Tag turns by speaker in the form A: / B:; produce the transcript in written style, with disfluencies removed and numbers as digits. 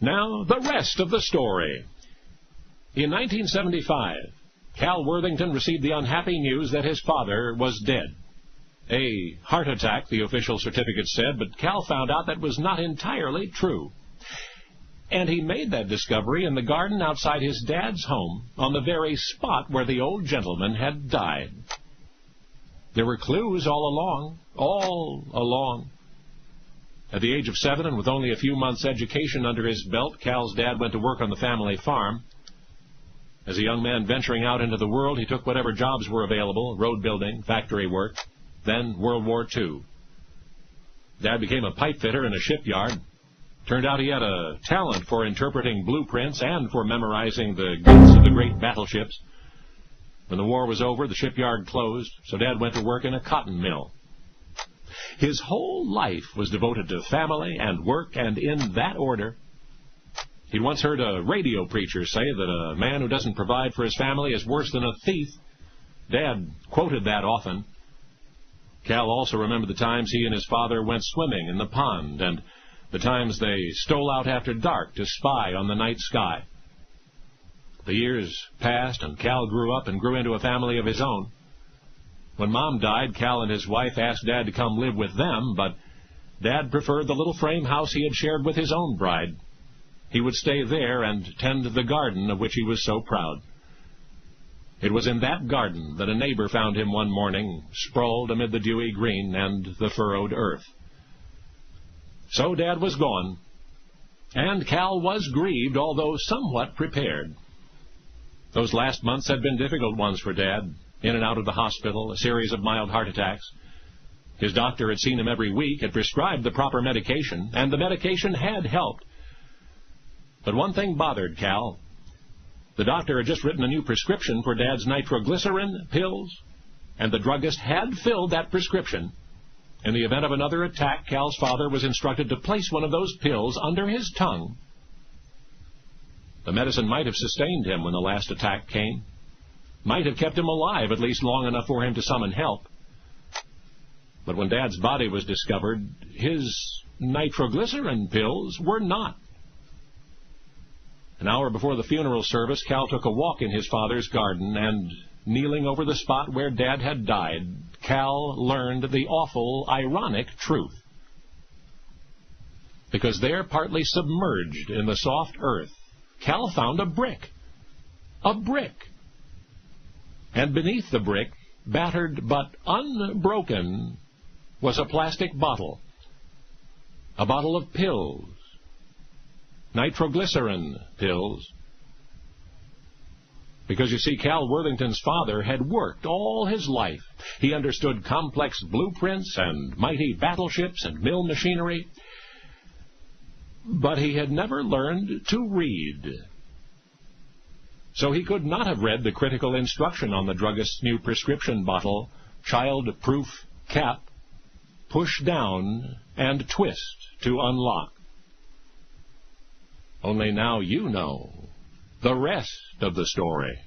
A: Now, the rest of the story. In 1975, Cal Worthington received the unhappy news that his father was dead. A heart attack, the official certificate said, but Cal found out that was not entirely true. And he made that discovery in the garden outside his dad's home, on the very spot where the old gentleman had died. There were clues all along. At the age of 7 and with only a few months' education under his belt, Cal's dad went to work on the family farm. As a young man venturing out into the world, he took whatever jobs were available, road building, factory work, then World War II. Dad became a pipe fitter in a shipyard. Turned out he had a talent for interpreting blueprints and for memorizing the guts of the great battleships. When the war was over, the shipyard closed, so Dad went to work in a cotton mill. His whole life was devoted to family and work, and in that order. He'd once heard a radio preacher say that a man who doesn't provide for his family is worse than a thief. Dad quoted that often. Cal also remembered the times he and his father went swimming in the pond, and the times they stole out after dark to spy on the night sky. The years passed, and Cal grew up and grew into a family of his own. When Mom died, Cal and his wife asked Dad to come live with them, but Dad preferred the little frame house he had shared with his own bride. He would stay there and tend the garden of which he was so proud. It was in that garden that a neighbor found him one morning, sprawled amid the dewy green and the furrowed earth. So Dad was gone, and Cal was grieved, although somewhat prepared. Those last months had been difficult ones for Dad, in and out of the hospital, a series of mild heart attacks. His doctor had seen him every week, had prescribed the proper medication, and the medication had helped. But one thing bothered Cal. The doctor had just written a new prescription for Dad's nitroglycerin pills, and the druggist had filled that prescription. In the event of another attack, Cal's father was instructed to place one of those pills under his tongue. The medicine might have sustained him when the last attack came, might have kept him alive at least long enough for him to summon help. But when Dad's body was discovered, his nitroglycerin pills were not. An hour before the funeral service, Cal took a walk in his father's garden, and, kneeling over the spot where Dad had died, Cal learned the awful, ironic truth. Because there, partly submerged in the soft earth, Cal found a brick. A brick. And beneath the brick, battered but unbroken, was a plastic bottle. A bottle of pills. Nitroglycerin pills. Because, you see, Cal Worthington's father had worked all his life. He understood complex blueprints and mighty battleships and mill machinery. But he had never learned to read. So he could not have read the critical instruction on the druggist's new prescription bottle, child-proof cap, push down and twist to unlock. Only now you know the rest of the story.